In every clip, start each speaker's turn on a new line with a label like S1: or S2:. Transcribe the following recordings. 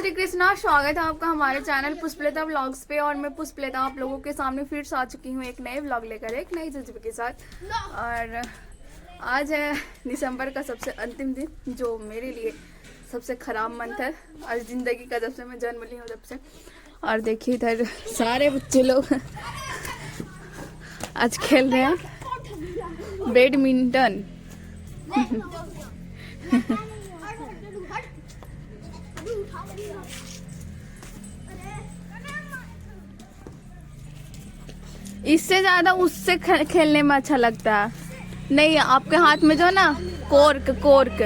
S1: श्री कृष्णा। स्वागत है आपका हमारे चैनल पुष्पलता व्लॉग्स पे। और मैं पुष्पलता आप लोगों के सामने फिर से आ चुकी हूँ एक नए व्लॉग लेकर, एक नई जज्बे के साथ। और आज है दिसंबर का सबसे अंतिम दिन, जो मेरे लिए सबसे खराब मंथ है आज जिंदगी का, जब से मैं जन्म ली हूँ तब से। और देखिए इधर सारे बच्चे लोग आज खेल रहे हैं बैडमिंटन। इससे ज्यादा उससे खेलने में अच्छा लगता है। नहीं, आपके हाथ में जो ना कोर्क कोर्क,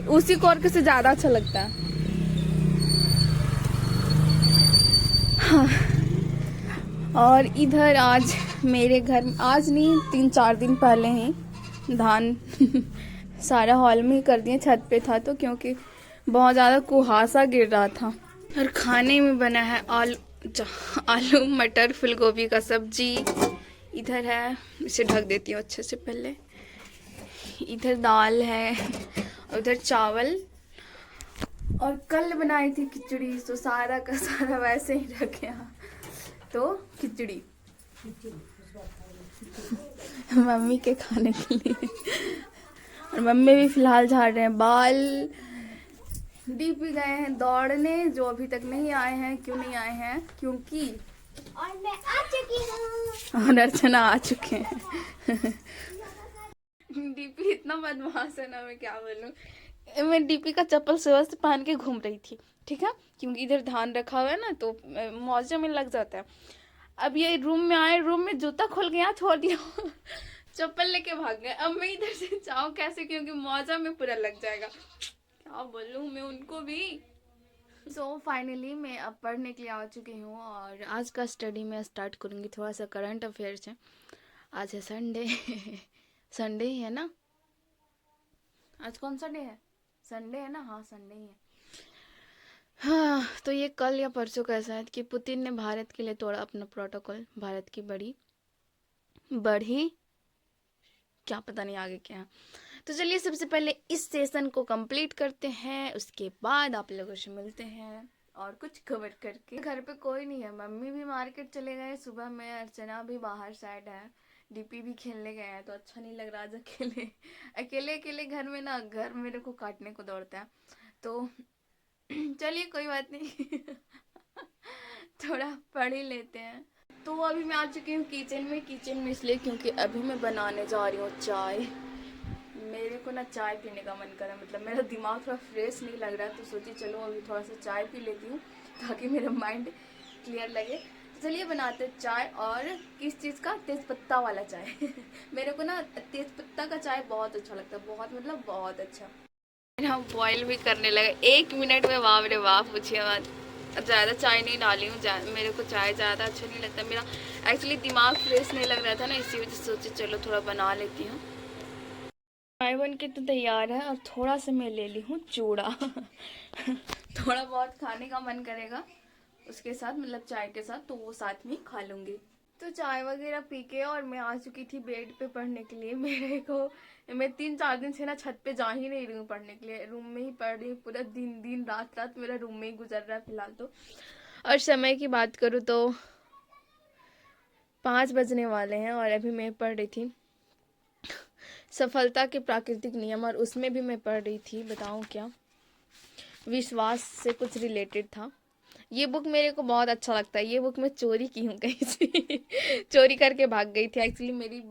S1: उसी कोर्क से ज्यादा अच्छा लगता है। हाँ। और इधर आज मेरे घर में, आज नहीं 3-4 दिन पहले ही धान सारा हॉल में ही कर दिए। छत पे था तो, क्योंकि बहुत ज्यादा कुहासा गिर रहा था। और खाने में बना है आलू मटर फूल गोभी का सब्जी। इधर है, इसे ढक देती हूँ अच्छे से पहले। इधर दाल है, उधर चावल, और कल बनाई थी खिचड़ी, तो सारा का सारा वैसे ही रख गया। तो खिचड़ी मम्मी के खाने के लिए। और मम्मी भी फिलहाल झाड़ रहे हैं बाल। डीपी गए हैं दौड़ने, जो अभी तक नहीं आए हैं। क्यों नहीं आए हैं? क्योंकि
S2: और मैं आ चुकी हूँ।
S1: और अर्चना आ चुके हैं। डीपी इतना बदमाश है ना, मैं क्या बोलूं। मैं डीपी का चप्पल सुबह से पहन के घूम रही थी, ठीक है, क्योंकि इधर धान रखा हुआ है ना, तो मौजे में लग जाता है। अब ये रूम में आए, रूम में जूता खोल के यहाँ छोड़ दिया, चप्पल लेके भाग गए। अब मैं इधर से जाऊं कैसे, क्योंकि मौजा में पूरा लग जाएगा। क्या बोलूं मैं उनको भी। सो फाइनली मैं अब पढ़ने के लिए आ चुकी हूँ, और आज का स्टडी मैं स्टार्ट करूँगी। थोड़ा सा करंट अफेयर्स है। आज है संडे। संडे ही है ना? आज कौन सा डे है? संडे है ना? हाँ संडे ही है। हाँ, तो ये कल या परसों का ऐसा है कि पुतिन ने भारत के लिए तोड़ा अपना प्रोटोकॉल। भारत की बढ़ी क्या पता नहीं आगे क्या है। तो चलिए सबसे पहले इस सेशन को कंप्लीट करते हैं, उसके बाद आप लोगों से मिलते हैं और कुछ कवर करके। घर पे कोई नहीं है, मम्मी भी मार्केट चले गए सुबह में, अर्चना भी बाहर साइड है, डीपी भी खेलने गए हैं। तो अच्छा नहीं लग रहा आज अकेले अकेले अकेले घर में ना, घर मेरे को काटने को दौड़ता है। तो चलिए कोई बात नहीं। थोड़ा पढ़ ही लेते हैं। तो अभी मैं आ चुकी हूँ किचन में इसलिए क्योंकि अभी मैं बनाने जा रही हूँ चाय। मेरे को ना चाय पीने का मन करा, मतलब मेरा दिमाग थोड़ा फ्रेश नहीं लग रहा, तो सोची चलो अभी थोड़ा सा चाय पी लेती हूँ ताकि मेरा माइंड क्लियर लगे। तो चलिए बनाते चाय। और किस चीज़ का? तेज़पत्ता वाला चाय। मेरे को ना तेज़पत्ता का चाय बहुत अच्छा लगता है, बहुत मतलब बहुत अच्छा। हम बॉयल भी करने लगे 1 मिनट में। बाप रे बाप, पूछिए मत। ज़्यादा चाय नहीं डाली हूँ, मेरे को चाय ज़्यादा अच्छा नहीं लगता। मेरा एक्चुअली दिमाग फ्रेश नहीं लग रहा था ना, इसी वजह से सोचे चलो थोड़ा बना लेती हूँ। चाय बन के तो तैयार है, और थोड़ा सा मैं ले ली हूँ चूड़ा। थोड़ा बहुत खाने का मन करेगा उसके साथ, मतलब चाय के साथ, तो वो साथ में खा लूँगी। तो चाय वगैरह पी के और मैं आ चुकी थी बेड पे पढ़ने के लिए। मेरे को, मैं 3-4 दिन से ना छत पे जा ही नहीं रही हूँ पढ़ने के लिए, रूम में ही पढ़ रही हूँ पूरा दिन। दिन रात रात मेरा रूम में ही गुजर रहा है फिलहाल तो। और समय की बात करूँ तो 5 बजने वाले हैं, और अभी मैं पढ़ रही थी सफलता के प्राकृतिक नियम, और उसमें भी मैं पढ़ रही थी, बताऊँ क्या, विश्वास से कुछ रिलेटेड था। ये बुक मेरे को बहुत अच्छा लगता है। ये बुक मैं चोरी की हूँ कहीं से। चोरी करके भाग गई थी। एक्चुअली मेरी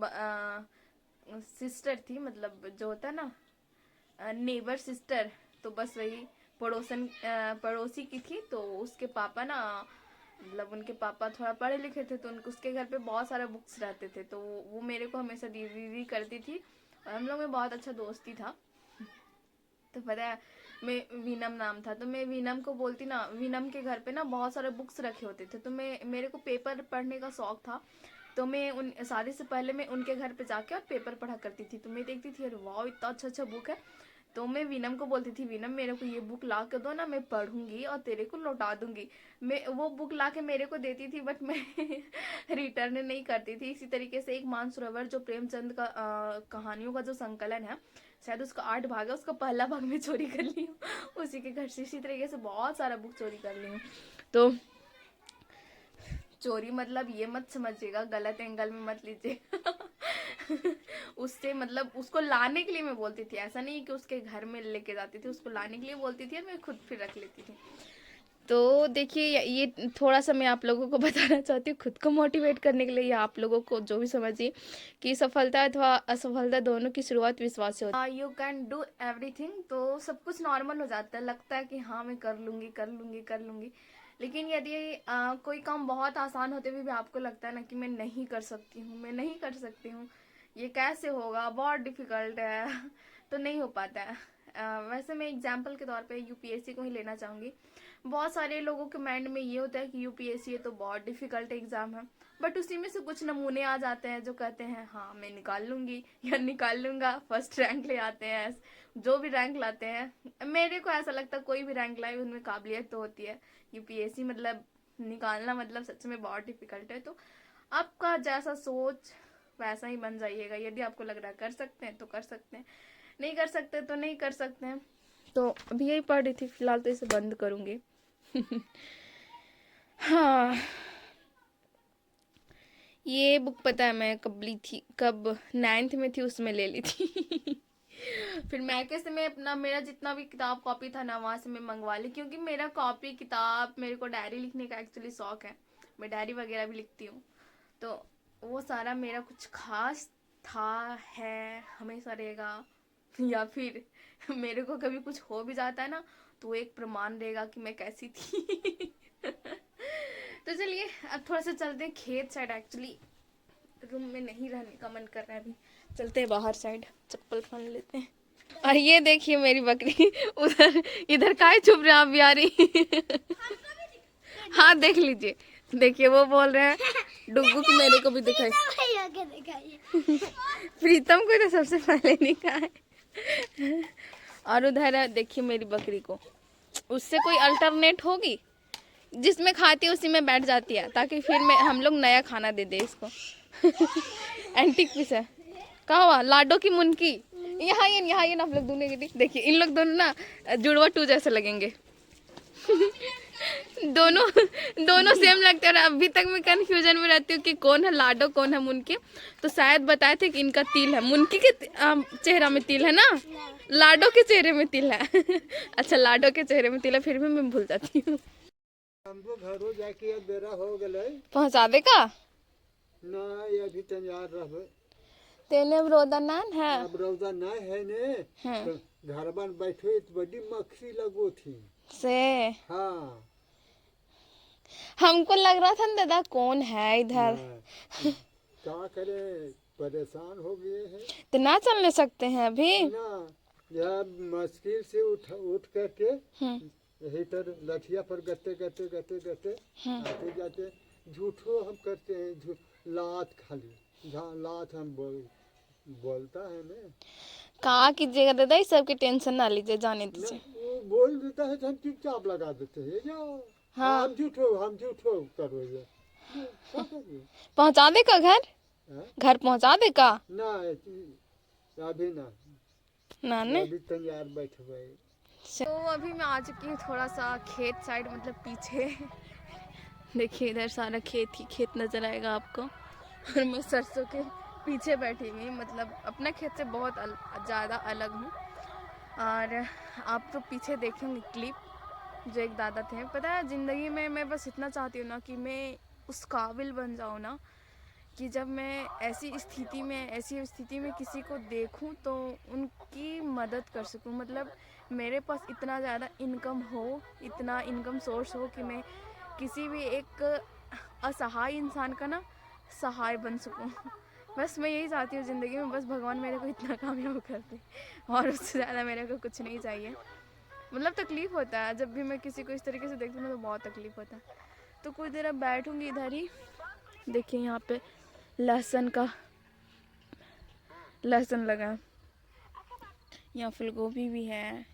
S1: सिस्टर थी, मतलब जो होता है ना नेबर सिस्टर, तो बस वही पड़ोसी की थी। तो उसके पापा ना, मतलब उनके पापा थोड़ा पढ़े लिखे थे, तो उनको उसके घर पे बहुत सारे बुक्स रहते थे, तो वो मेरे को हमेशा दी करती थी। और हम लोग में बहुत अच्छा दोस्ती था। तो पता है, मैं वीनम नाम था, तो मैं वीनम को बोलती ना, वीनम के घर पे ना बहुत सारे बुक्स रखे होते थे, तो मेरे को पेपर पढ़ने का शौक था। तो मैं उन शादी से पहले मैं उनके घर पे जाके और पेपर पढ़ा करती थी। तो मैं देखती थी, अरे वाह इतना अच्छा अच्छा बुक है। तो मैं वीनम को बोलती थी, वीनम मेरे को ये बुक ला के दो ना, मैं पढ़ूंगी और तेरे को लौटा दूंगी। मैं वो बुक ला के मेरे को देती थी, बट मैं रिटर्न नहीं करती थी। इसी तरीके से एक मानसरोवर, जो प्रेमचंद का कहानियों का जो संकलन है, शायद उसका 8 भाग है, उसका पहला भाग मैं चोरी कर ली हूँ उसी के घर से। इसी तरीके से बहुत सारा बुक चोरी कर ली हूँ। तो चोरी मतलब ये मत समझिएगा, गलत एंगल में मत लीजिए उससे मतलब उसको लाने के लिए मैं बोलती थी, ऐसा नहीं कि उसके घर में लेके जाती थी, उसको लाने के लिए बोलती थी और मैं खुद फिर रख लेती थी। तो देखिए ये थोड़ा सा मैं आप लोगों को बताना चाहती हूँ, खुद को मोटिवेट करने के लिए, या आप लोगों को जो भी समझिए कि सफलता अथवा असफलता दोनों की शुरुआत विश्वास से होती है। यू कैन डू एवरीथिंग, तो सब कुछ नॉर्मल हो जाता है, लगता है कि हाँ मैं कर लूँगी कर लूँगी कर लूँगी। लेकिन यदि कोई काम बहुत आसान होते हुए भी आपको लगता है ना कि मैं नहीं कर सकती हूँ, मैं नहीं कर सकती हूँ, ये कैसे होगा, बहुत डिफ़िकल्ट है तो नहीं हो पाता है। वैसे मैं एग्जाम्पल के तौर पे यूपीएससी को ही लेना चाहूँगी। बहुत सारे लोगों के माइंड में ये होता है कि यूपीएससी ये तो बहुत डिफ़िकल्ट एग्ज़ाम है, बट उसी में से कुछ नमूने आ जाते हैं जो कहते हैं हाँ मैं निकाल लूँगी या निकाल लूँगा, फर्स्ट रैंक ले आते हैं। जो भी रैंक लाते हैं, मेरे को ऐसा लगता है कोई भी रैंक लाए उनमें काबिलियत तो होती है। यूपीएससी मतलब निकालना मतलब सच में बहुत डिफ़िकल्ट है। तो आपका जैसा सोच वैसा ही बन जाइएगा। यदि आपको लग रहा है कर सकते हैं तो कर सकते हैं, नहीं कर सकते तो नहीं कर सकते हैं। तो अभी यही पढ़ रही थी, फिलहाल तो इसे बंद करूँगी हाँ, ये बुक पता है मैं कब ली थी, कब 9th में थी उसमें ले ली थी फिर मैके से मैं अपना मेरा जितना भी किताब कॉपी था ना वहाँ से मैं मंगवा ली, क्योंकि मेरा कॉपी किताब, मेरे को डायरी लिखने का एक्चुअली शौक है, मैं डायरी वगैरह भी लिखती हूँ। तो वो सारा मेरा कुछ खास था, है, हमेशा रहेगा या फिर मेरे को कभी कुछ हो भी जाता है ना तो एक प्रमाण रहेगा कि मैं कैसी थी तो चलिए अब थोड़ा सा चलते हैं खेत साइड। एक्चुअली रूम में नहीं रहने का मन कर रहा है, अभी चलते हैं बाहर साइड, चप्पल पहन लेते हैं। और ये देखिए मेरी बकरी उधर, इधर काहे चुप रहे आप बिहारी हाँ देख लीजिए, देखिए वो बोल रहे हैं डुगू की मेरे को भी दिखाई प्रीतम को तो सबसे पहले निकाहा है और उधर है देखिए मेरी बकरी को, उससे कोई अल्टरनेट होगी, जिसमें खाती है उसी में बैठ जाती है, ताकि फिर मैं हम लोग नया खाना दे दे इसको एंटीक पीस है। कहा हुआ लाडो की मुनकी, यहाँ ये ना आप लोग दोनों के देखिए, इन लोग दोनों ना जुड़वा 2 जैसे लगेंगे दोनों सेम लगते हैं और अभी तक मैं कंफ्यूजन में रहती हूँ कि कौन है लाडो कौन है मुनकी। तो शायद बताए थे कि इनका तिल है, मुनकी के चेहरा में तिल है ना, लाडो के चेहरे में तिल है अच्छा लाडो के चेहरे में तिल है, फिर भी मैं भूल जाती हूँ।
S3: हमको घरों जाके अब बेरा हो गए
S1: पहुँचा दे का
S3: ना, ये अभी तैयार रह
S1: तेने अब रोदा नान है
S3: अब रौदा ना है ने
S1: हाँ।
S3: तो घर बन बैठे तो बड़ी मक्खी लगो थी
S1: से
S3: हाँ
S1: हमको लग रहा था ना दादा कौन है इधर
S3: ना, क्या करे परेशान हो गए हैं
S1: तो ना चलने सकते हैं अभी
S3: ना, जब मुश्किल से उठ करके यही तर लठिया पर गते गते गते गते आते जाते झूठो हम करते हैं, लात खाली लात हम बोलता है ना,
S1: कहा कीजिएगा दादा, इस सब की टेंशन ना लीजिए, जाने दीजिए।
S3: वो बोल देता है तो हम चुपचाप लगा देते हैं जाओ
S1: हाँ।
S3: हम झूठो करो ये क्या करिए
S1: पहुंचा दे का घर,
S3: हाँ?
S1: घर पहुंचा दे का
S3: ना अभी ना
S1: नाने।
S3: अभी तैयार बैठे हुए।
S1: तो अभी मैं आ चुकी हूँ थोड़ा सा खेत साइड, मतलब पीछे देखिए इधर सारा खेत ही खेत नजर आएगा आपको और मैं सरसों के पीछे बैठी हुई, मतलब अपने खेत से बहुत ज़्यादा अलग हूँ। और आप तो पीछे देखेंगे क्लिप जो एक दादा थे, पता है ज़िंदगी में मैं बस इतना चाहती हूँ ना कि मैं उस काबिल बन जाऊँ ना कि जब मैं ऐसी स्थिति में किसी को देखूं तो उनकी मदद कर सकूं। मतलब मेरे पास इतना ज़्यादा इनकम हो, इतना इनकम सोर्स हो कि मैं किसी भी एक असहाय इंसान का ना सहाय बन सकूं बस मैं यही चाहती हूँ ज़िंदगी में, बस भगवान मेरे को इतना कामयाब कर दे और उससे ज़्यादा मेरे को कुछ नहीं चाहिए। मतलब तकलीफ़ होता है जब भी मैं किसी को इस तरीके से देखती हूँ ना, तो बहुत तकलीफ़ होता है। तो कुछ देर अब बैठूँगी इधर ही। देखिए यहाँ पे लहसुन लगा, यहाँ फूल गोभी भी है,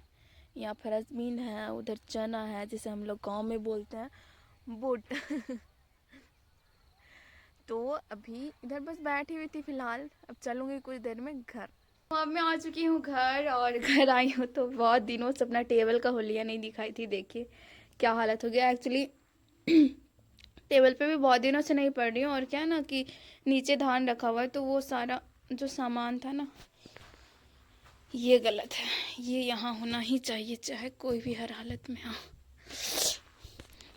S1: यहाँ फ्रेंचबीन है, उधर चना है जिसे हम लोग गांव में बोलते हैं बूट तो अभी इधर बस बैठी हुई थी फिलहाल, अब चलूँगी कुछ देर में घर। अब मैं आ चुकी हूँ घर, और घर आई हूँ तो बहुत दिनों से अपना टेबल का हुलिया नहीं दिखाई थी। देखिए क्या हालत हो गया। एक्चुअली टेबल पे भी बहुत दिनों से नहीं पढ़ रही हूँ, और क्या है ना कि नीचे धान रखा हुआ है, तो वो सारा जो सामान था ना, ये गलत है, ये यहाँ होना ही चाहिए चाहे कोई भी हर हालत में हो।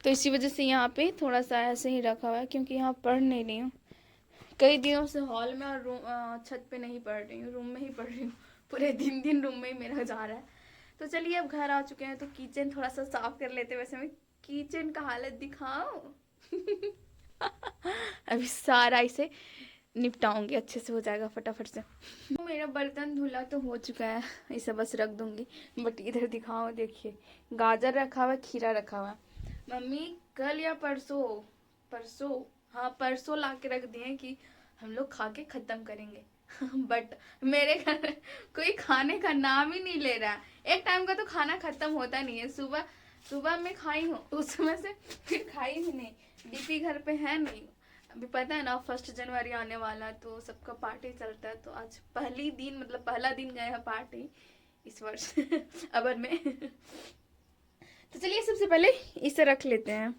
S1: तो इसी वजह से यहाँ पे थोड़ा सा ऐसे ही रखा हुआ है, क्योंकि यहाँ पढ़ नहीं रही हूँ कई दिनों से। हॉल में और रूम छत पे नहीं पढ़ रही हूँ, रूम में ही पढ़ रही हूँ। पूरे दिन रूम में ही मेरा जा रहा है। तो चलिए अब घर आ चुके हैं तो किचन थोड़ा सा साफ कर लेते हैं। वैसे मैं किचन का हालत दिखाऊं? अभी सारा इसे निपटाऊंगी, अच्छे से हो जाएगा फटाफट से। मेरा बर्तन धुला तो हो चुका है, इसे बस रख दूंगी। बट इधर दिखाओ, देखिए गाजर रखा हुआ है, खीरा रखा हुआ है। मम्मी कल या परसों हाँ परसों ला के रख दिए कि हम लोग खा के खत्म करेंगे। बट मेरे घर कोई खाने का नाम ही नहीं ले रहा है। एक टाइम का तो खाना खत्म होता नहीं है। सुबह मैं खाई हूँ, उसमें से फिर खाई भी नहीं। डीपी घर पे है नहीं। अभी पता है ना 1 जनवरी आने वाला, तो सबका पार्टी चलता है। तो आज पहला दिन गया है पार्टी इस वर्ष अबर में। तो चलिए सबसे पहले इसे रख लेते हैं।